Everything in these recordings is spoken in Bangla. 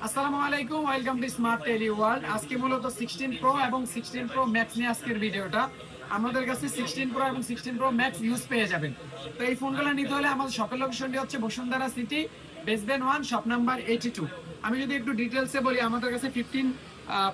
আসসালামু আলাইকুম, welcome to Smart Tele World. আজকে মূলত 16 প্রো এবং 16 প্রো ম্যাক্স নিয়ে আজকের ভিডিওটা। আমাদের কাছে 16 প্রো এবং 16 প্রো ম্যাক্স ইউজ পেয়ে যাবেন। তো এই ফোনগুলো নিতে হলে আমাদের শপের লোকেশনটি হচ্ছে বসুন্ধরা সিটি, বেসবেন 1, শপ নাম্বার 82। আমি যদি একটু ডিটেলসে বলি, আমাদের কাছে 15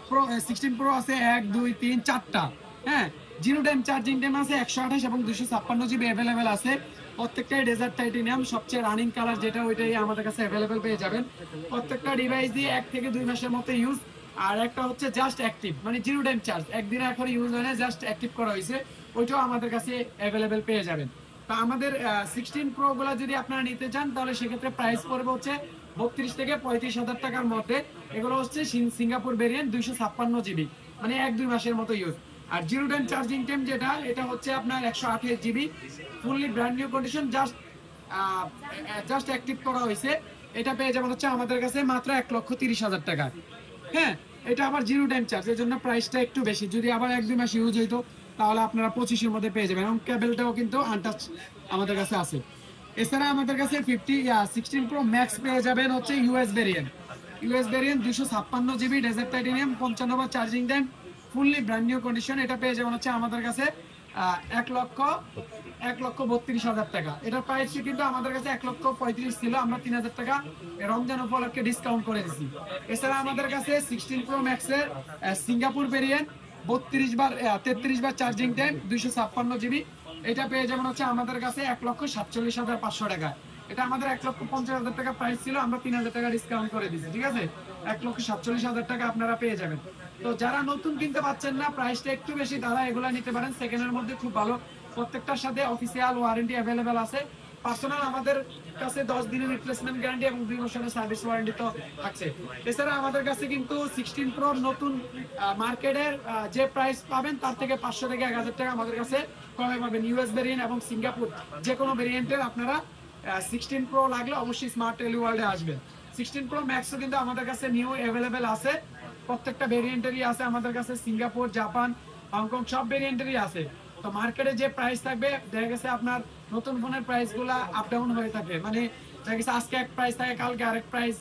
প্রো 16 প্রো আছে 1 2 3 4টা। হ্যাঁ, জিরো টাইম চার্জিং টাইম আছে 128 এবং 256 জিবি অ্যাভেলেবেল আছে। প্রত্যেকটাই ডেজার্ট টাইটেনিয়াম, সবচেয়ে রানিং কালার যেটা ওইটাই আমাদের কাছে অ্যাভেলেবেল পেয়ে যাবেন। প্রত্যেকটা ডিভাইস দিয়ে 1 থেকে 2 মাসের মতো ইউজ। আর একটা হচ্ছে জাস্ট অ্যাক্টিভ, মানে জিরো টাইম চার্জ, একদিনে এখন ইউজ হয় না, জাস্ট অ্যাক্টিভ করা হয়েছে, ওইটাও আমাদের কাছে অ্যাভেলেবেল পেয়ে যাবেন। তো আমাদের 16 প্রো গুলা যদি আপনারা নিতে চান তাহলে সেক্ষেত্রে প্রাইস পড়বে হচ্ছে 32 থেকে 35,000 টাকার মধ্যে। এগুলো হচ্ছে সিঙ্গাপুর ভেরিয়েন্ট, 256 জিবি, মানে 1-2 মাসের মতো ইউজ। আর জিরো টাইম চার্জিং টাইম যেটা, এটা হচ্ছে আপনার 128 GB, fully brand new condition, just active করা হয়েছে। এটা পেয়ে যাবেন হচ্ছে আমাদের কাছে মাত্র 1,30,000 টাকা। হ্যাঁ, এটা আবার জিরো টাইম চার্জ, এর জন্য প্রাইসটা একটু বেশি। যদি আবার 1-2 মাস ইউজ হইতো তাহলে আপনারা 25-এর মধ্যে পেয়ে যাবেন, এবং কেবলটাও কিন্তু আনটাচ আমাদের কাছে আছে। এছাড়া আমাদের কাছে 16 প্রো ম্যাক্স পেয়ে যাবেন হচ্ছে US variant 256 GB, dessert titanium, 55 charging time, fully brand new condition. এটা পেয়ে যাবেন হচ্ছে আমাদের কাছে 1,32,000 টাকা। এটার প্রাইস কিন্তু আমাদের কাছে 1,35,000 ছিল, আমরা 3,000 টাকা রমজান উপলক্ষে ডিসকাউন্ট করে দিচ্ছি। এছাড়া আমাদের কাছে 16 প্রো ম্যাক্সের সিঙ্গাপুর ভেরিয়েন্ট 33 বার চার্জিং টাইম, 256 জিবি, এটা পেয়ে যাবেন হচ্ছে আমাদের কাছে 1,47,500 টাকা। এটা আমাদের 1,50,000 টাকা প্রাইস ছিল, আমরা 3,000 টাকা ডিসকাউন্ট করে দিচ্ছি, ঠিক আছে? 1,47,000 টাকা আপনারা পেয়ে যাবেন। তো যারা নতুন কিনতে পাচ্ছেন না, প্রাইসটা একটু বেশি, তারা এগুলা নিতে পারেন। সেকেন্ডের মধ্যে খুব ভালো, প্রত্যেকটার সাথে অফিসিয়াল ওয়ারেন্টি অ্যাভেলেবেল আছে। পার্সোনাল আমাদের কাছে 10 দিনের রিপ্লেসমেন্ট গ্যারান্টি এবং 2 বছরের সার্ভিস ওয়ারেন্টি তো থাকছে। এছাড়া আমাদের কাছে কিন্তু 16 প্রো নতুন মার্কেটের যে প্রাইস পাবেন তার থেকে 500 থেকে 1,000 টাকা আমাদের কাছে কমে পাবেন। ইউএস ভেরিয়েন্ট এবং সিঙ্গাপুর যে কোনো ভেরিয়েন্টের আপনারা 16 প্রো লাগলে অবশ্যই স্মার্ট টেলি ওয়ার্ল্ডে আসবেন। 16 প্রো ম্যাক্সও কিন্তু আমাদের কাছে নিউ অ্যাভেলেবেল আছে, প্রত্যেকটা ভেরিয়েন্টেরই আছে আমাদের কাছে। সিঙ্গাপুর, জাপান, হংকং সব ভেরিয়েন্টেরই আছে। তো মার্কেটে যে প্রাইস থাকবে, দেখা গেছে আপনার নতুন ফোনের প্রাইস গুলা আপ ডাউন হয়ে থাকে, মানে দেখা গেছে আজকে এক প্রাইস থাকে, কালকে আরেক প্রাইস,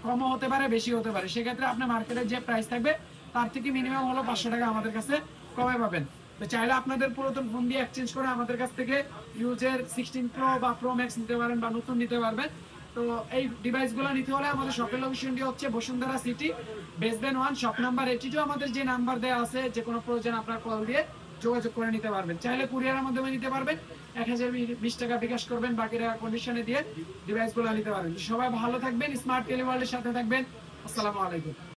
কমও হতে পারে, বেশি হতে পারে। সেক্ষেত্রে আপনার মার্কেটে যে প্রাইস থাকবে তার থেকে মিনিমাম হলো 500 টাকা আমাদের কাছে কমে পাবেন। তো চাইলে আপনাদের পুরাতন ফোন দিয়ে এক্সচেঞ্জ করে আমাদের কাছ থেকে ইউজের 16 প্রো বা প্রো ম্যাক্স নিতে পারেন বা নতুন নিতে পারবেন। তো এই ডিভাইসগুলো নিতে হলে আমাদের শপের লোকেশনটি হচ্ছে বসুন্ধরা সিটি, বেসবেন 1, শপ নাম্বার 82। আমাদের যে নাম্বার দেওয়া আছে, যে কোনো প্রয়োজন আপনার কল দিয়ে যোগাযোগ করে নিতে পারবেন। চাইলে কুরিয়ারের মাধ্যমে নিতে পারবেন, 1,020 টাকা বিকাশ করবেন, বাকি টাকা কন্ডিশনে দিয়ে ডিভাইসগুলো নিতে পারবেন। সবাই ভালো থাকবেন, স্মার্ট টেলি ওয়ার্ল্ডের সাথে থাকবেন। আসসালামু আলাইকুম।